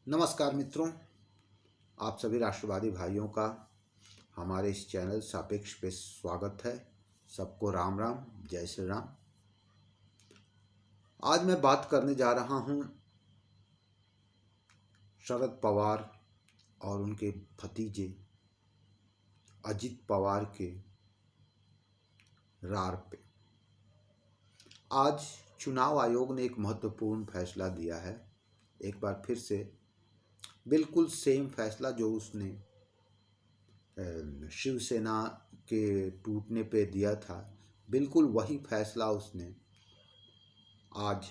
नमस्कार मित्रों, आप सभी राष्ट्रवादी भाइयों का हमारे इस चैनल सापेक्ष पे स्वागत है। सबको राम राम, जय श्री राम। आज मैं बात करने जा रहा हूँ शरद पवार और उनके भतीजे अजित पवार के रार पे। आज चुनाव आयोग ने एक महत्वपूर्ण फैसला दिया है। एक बार फिर से बिल्कुल सेम फैसला जो उसने शिवसेना के टूटने पे दिया था, बिल्कुल वही फैसला उसने आज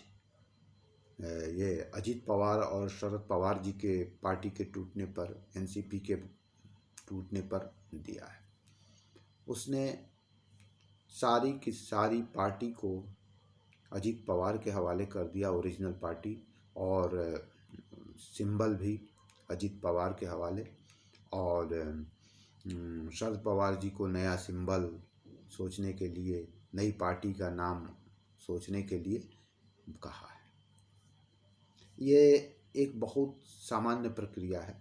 ये अजित पवार और शरद पवार जी के पार्टी के टूटने पर, एनसीपी के टूटने पर दिया है। उसने सारी की सारी पार्टी को अजित पवार के हवाले कर दिया, ओरिजिनल पार्टी, और सिंबल भी अजित पवार के हवाले, और शरद पवार जी को नया सिंबल सोचने के लिए, नई पार्टी का नाम सोचने के लिए कहा है। ये एक बहुत सामान्य प्रक्रिया है,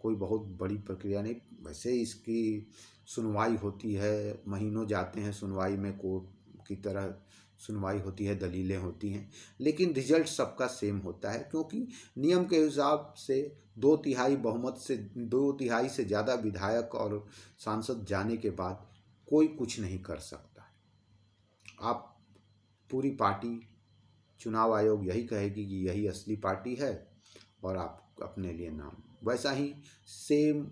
कोई बहुत बड़ी प्रक्रिया नहीं। वैसे इसकी सुनवाई होती है, महीनों जाते हैं सुनवाई में, कोर्ट की तरह सुनवाई होती है, दलीलें होती हैं, लेकिन रिजल्ट सबका सेम होता है, क्योंकि नियम के हिसाब से 2/3 बहुमत से 2/3 से ज़्यादा विधायक और सांसद जाने के बाद कोई कुछ नहीं कर सकता। आप पूरी पार्टी, चुनाव आयोग यही कहेगी कि यही असली पार्टी है और आप अपने लिए नाम। वैसा ही सेम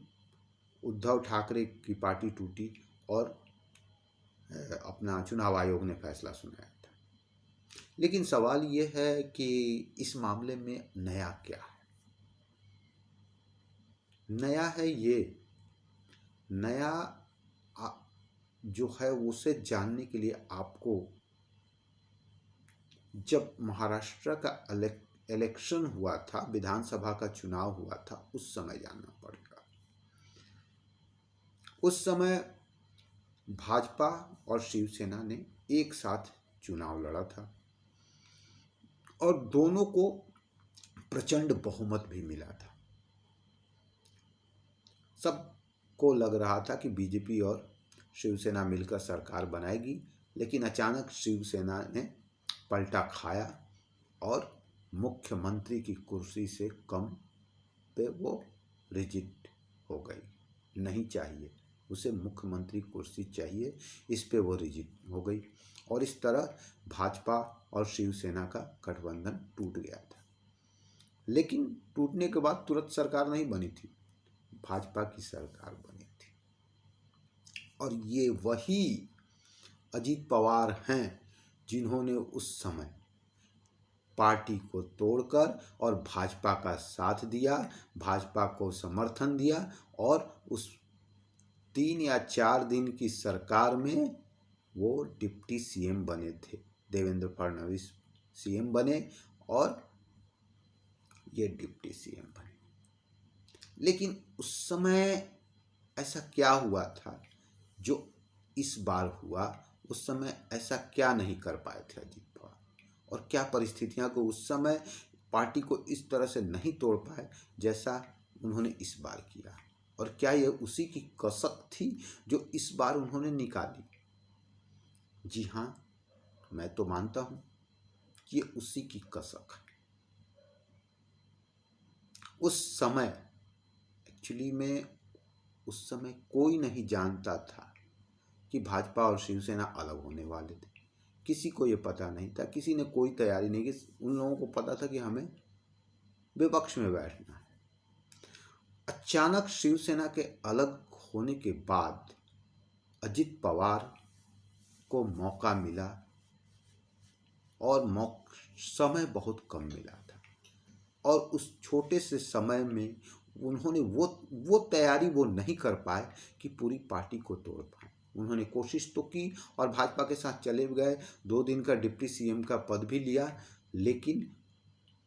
उद्धव ठाकरे की पार्टी टूटी और अपना चुनाव आयोग ने फैसला सुनाया था। लेकिन सवाल ये है कि इस मामले में नया क्या है? नया है ये, नया जो है उसे जानने के लिए आपको जब महाराष्ट्र का इलेक्शन हुआ था, विधानसभा का चुनाव हुआ था, उस समय जानना पड़ेगा। उस समय भाजपा और शिवसेना ने एक साथ चुनाव लड़ा था और दोनों को प्रचंड बहुमत भी मिला था। सबको लग रहा था कि बीजेपी और शिवसेना मिलकर सरकार बनाएगी, लेकिन अचानक शिवसेना ने पलटा खाया और मुख्यमंत्री की कुर्सी से कम पे वो रिजेक्ट हो गई। नहीं चाहिए उसे मुख्यमंत्री कुर्सी चाहिए, इस पे वो रिजेक्ट हो गई और इस तरह भाजपा और शिवसेना का गठबंधन टूट गया था। लेकिन टूटने के बाद तुरंत सरकार नहीं बनी थी, भाजपा की सरकार बनी थी। और ये वही अजित पवार हैं जिन्होंने उस समय पार्टी को तोड़कर और भाजपा का साथ दिया, भाजपा को समर्थन दिया और उस 3 या 4 दिन की सरकार में वो डिप्टी सीएम बने थे। देवेंद्र फडणवीस सीएम बने और ये डिप्टी सीएम बने। लेकिन उस समय ऐसा क्या हुआ था जो इस बार हुआ? उस समय ऐसा क्या नहीं कर पाए थे अजित पवार, और क्या परिस्थितियां को उस समय पार्टी को इस तरह से नहीं तोड़ पाए जैसा उन्होंने इस बार किया? और क्या ये उसी की कसक थी जो इस बार उन्होंने निकाली? जी हाँ, मैं तो मानता हूं कि ये उसी की कसक है। उस समय एक्चुअली में उस समय कोई नहीं जानता था कि भाजपा और शिवसेना अलग होने वाले थे। किसी को ये पता नहीं था, किसी ने कोई तैयारी नहीं की। उन लोगों को पता था कि हमें विपक्ष में बैठना है। अचानक शिवसेना के अलग होने के बाद अजित पवार को मौका मिला और समय बहुत कम मिला था, और उस छोटे से समय में उन्होंने वो तैयारी वो नहीं कर पाए कि पूरी पार्टी को तोड़ पाए। उन्होंने कोशिश तो की और भाजपा के साथ चले गए, 2 दिन का डिप्टी सीएम का पद भी लिया, लेकिन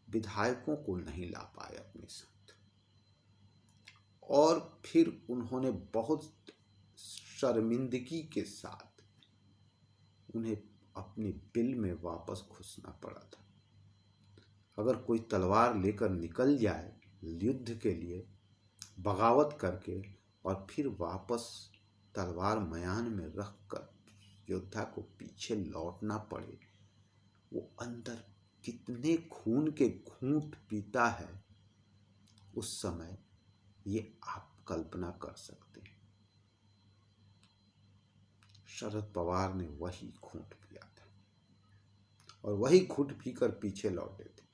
विधायकों को नहीं ला पाए अपने साथ। और फिर उन्होंने बहुत शर्मिंदगी के साथ उन्हें अपने बिल में वापस घुसना पड़ा था। अगर कोई तलवार लेकर निकल जाए युद्ध के लिए बगावत करके और फिर वापस तलवार मयान में रख कर योद्धा को पीछे लौटना पड़े, वो अंदर कितने खून के घूंट पीता है उस समय, ये आप कल्पना कर सकते हैं। शरद पवार ने वही घूंट पिया था और वही घूंट पीकर पीछे लौटे थे।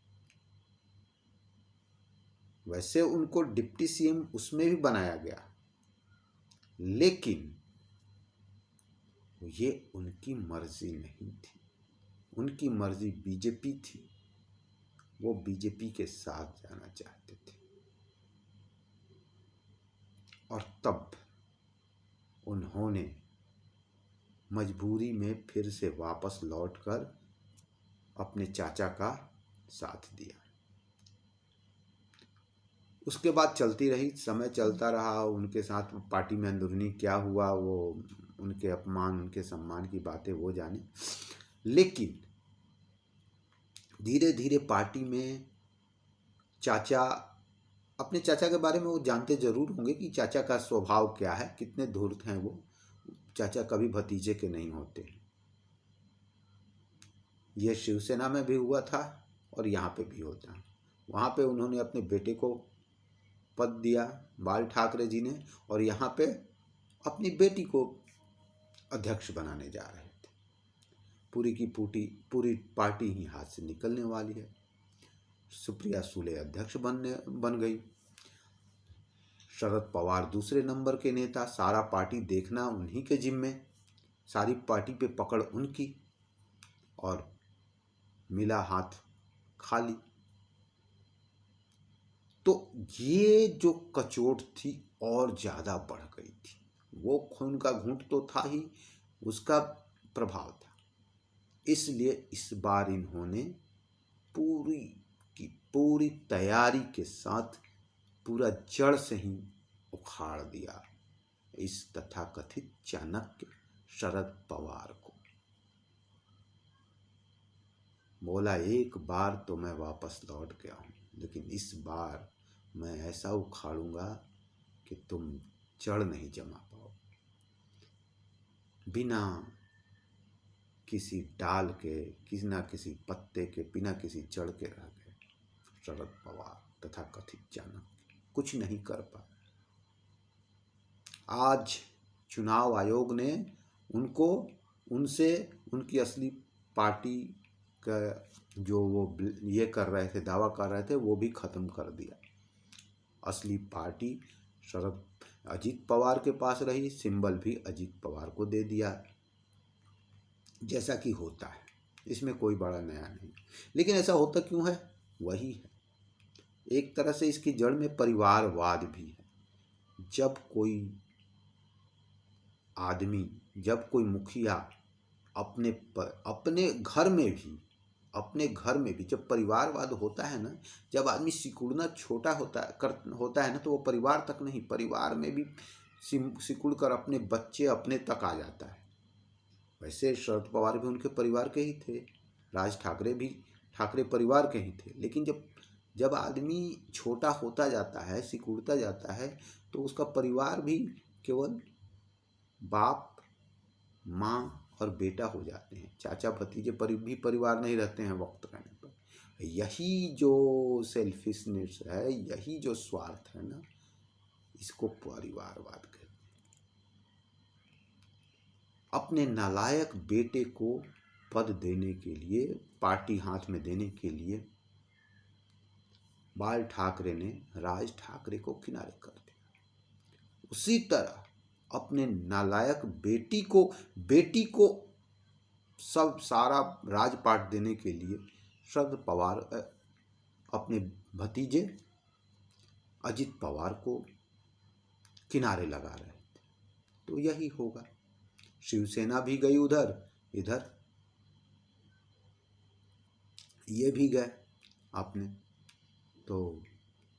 वैसे उनको डिप्टी सीएम उसमें भी बनाया गया, लेकिन ये उनकी मर्जी नहीं थी। उनकी मर्जी बीजेपी थी, वो बीजेपी के साथ जाना चाहते थे। और तब उन्होंने मजबूरी में फिर से वापस लौटकर अपने चाचा का साथ दिया। उसके बाद चलती रही, समय चलता रहा, उनके साथ पार्टी में अंदरूनी क्या हुआ, वो उनके अपमान उनके सम्मान की बातें वो जाने। लेकिन धीरे धीरे पार्टी में चाचा, अपने चाचा के बारे में वो जानते जरूर होंगे कि चाचा का स्वभाव क्या है, कितने धूर्त हैं वो। चाचा कभी भतीजे के नहीं होते। ये शिवसेना में भी हुआ था और यहाँ पे भी होता है। वहाँ पे उन्होंने अपने बेटे को पद दिया बाल ठाकरे जी ने, और यहाँ पे अपनी बेटी को अध्यक्ष बनाने जा रहे थे। पूरी पार्टी ही हाथ से निकलने वाली है। सुप्रिया सुले अध्यक्ष बन गई। शरद पवार दूसरे नंबर के नेता, सारा पार्टी देखना उन्हीं के जिम्मे, सारी पार्टी पे पकड़ उनकी, और मिला हाथ खाली। तो ये जो कचोट थी और ज़्यादा बढ़ गई थी। वो खून का घूंट तो था ही, उसका प्रभाव था। इसलिए इस बार इन्होंने पूरी की पूरी तैयारी के साथ पूरा जड़ से ही उखाड़ दिया इस तथाकथित चाणक्य शरद पवार को। बोला एक बार तो मैं वापस लौट गया हूँ, लेकिन इस बार मैं ऐसा उखाड़ूंगा कि तुम जड़ नहीं जमा पाओ। बिना किसी डाल के, किसी ना किसी पत्ते के, बिना किसी जड़ के रह गए शरद पवार तथा कथित चाणक्य, कुछ नहीं कर पाए। आज चुनाव आयोग ने उनसे उनकी असली पार्टी का जो वो ये कर रहे थे, दावा कर रहे थे, वो भी खत्म कर दिया। असली पार्टी अजीत पवार के पास रही, सिंबल भी अजीत पवार को दे दिया, जैसा कि होता है। इसमें कोई बड़ा नया नहीं। लेकिन ऐसा होता क्यों है? वही है, एक तरह से इसकी जड़ में परिवारवाद भी है। जब कोई आदमी, जब कोई मुखिया अपने घर में भी जब परिवारवाद होता है ना, जब आदमी सिकुड़ना छोटा होता है ना, तो वो परिवार तक नहीं, परिवार में भी सिकुड़ कर अपने बच्चे अपने तक आ जाता है। वैसे शरद पवार भी उनके परिवार के ही थे, राज ठाकरे भी ठाकरे परिवार के ही थे। लेकिन जब आदमी छोटा होता जाता है, सिकुड़ता जाता है, तो उसका परिवार भी केवल बाप, माँ और बेटा हो जाते हैं। चाचा भतीजे भी परिवार नहीं रहते हैं वक्त रहने पर। यही जो सेल्फिशनेस है, यही जो स्वार्थ है ना, इसको परिवारवाद कहते हैं। अपने नालायक बेटे को पद देने के लिए, पार्टी हाथ में देने के लिए बाल ठाकरे ने राज ठाकरे को किनारे कर दिया। उसी तरह अपने नालायक बेटी को सारा राजपाट देने के लिए शरद पवार अपने भतीजे अजित पवार को किनारे लगा रहे थे। तो यही होगा। शिवसेना भी गई उधर, इधर ये भी गए आपने। तो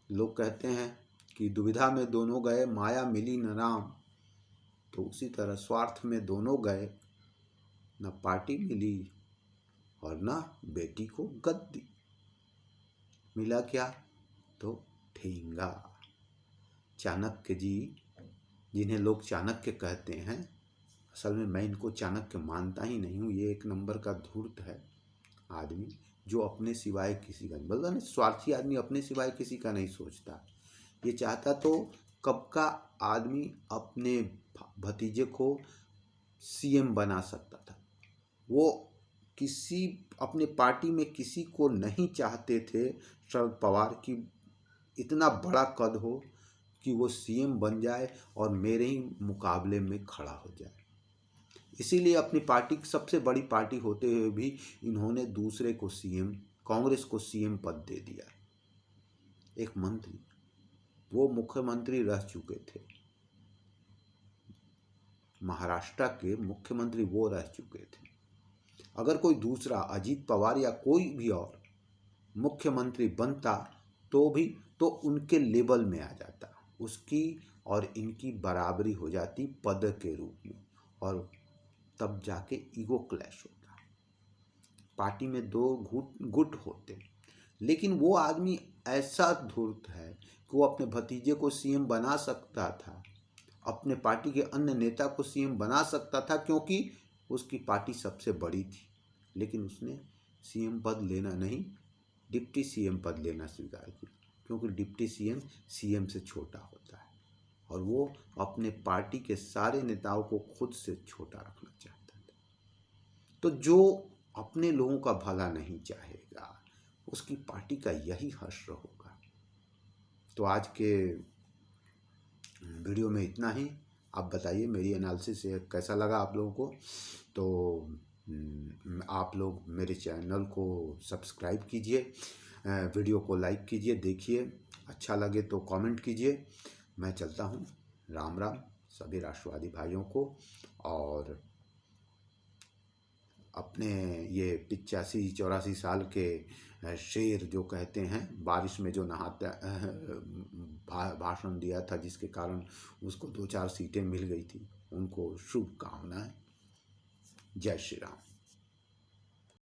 लोग कहते हैं कि दुविधा में दोनों गए, माया मिली न राम। तो उसी तरह स्वार्थ में दोनों गए, न पार्टी मिली और न बेटी को गद्दी मिला। क्या? तो रहेगा। चाणक्य जी, जिन्हें लोग चाणक्य कहते हैं, असल में मैं इनको चाणक्य मानता ही नहीं हूँ। ये एक नंबर का धूर्त है आदमी, जो अपने सिवाय किसी का, बोलता नहीं, स्वार्थी आदमी अपने सिवाय किसी का नहीं सोचता। ये चाहता तो कब का आदमी अपने भतीजे को सीएम बना सकता था। वो किसी अपने पार्टी में किसी को नहीं चाहते थे शरद पवार की इतना बड़ा कद हो कि वो सीएम बन जाए और मेरे ही मुकाबले में खड़ा हो जाए। इसीलिए अपनी पार्टी की सबसे बड़ी पार्टी होते हुए भी इन्होंने दूसरे को सीएम, कांग्रेस को सीएम पद दे दिया। एक मंत्री, वो मुख्यमंत्री रह चुके थे, महाराष्ट्र के मुख्यमंत्री वो रह चुके थे। अगर कोई दूसरा अजीत पवार या कोई भी और मुख्यमंत्री बनता तो उनके लेवल में आ जाता, उसकी और इनकी बराबरी हो जाती पद के रूप में, और तब जाके ईगो क्लैश होता, पार्टी में दो गुट होते। लेकिन वो आदमी ऐसा धूर्त है कि वो अपने भतीजे को सीएम बना सकता था, अपने पार्टी के अन्य नेता को सीएम बना सकता था, क्योंकि उसकी पार्टी सबसे बड़ी थी। लेकिन उसने सीएम पद लेना नहीं, डिप्टी सीएम पद लेना स्वीकार किया, क्योंकि डिप्टी सीएम सीएम से छोटा होता है और वो अपने पार्टी के सारे नेताओं को खुद से छोटा रखना चाहता था। तो जो अपने लोगों का भला नहीं चाहेगा, उसकी पार्टी का यही हश्र होगा। तो आज के वीडियो में इतना ही। आप बताइए मेरी एनालिसिस कैसा लगा आप लोगों को। तो आप लोग मेरे चैनल को सब्सक्राइब कीजिए, वीडियो को लाइक कीजिए, देखिए, अच्छा लगे तो कमेंट कीजिए। मैं चलता हूँ, राम राम सभी राष्ट्रवादी भाइयों को। और अपने ये 85-84 साल के शेर जो कहते हैं, बारिश में जो नहाता भाषण दिया था, जिसके कारण उसको 2-4 सीटें मिल गई थी, उनको शुभकामनाएं। जय श्री राम।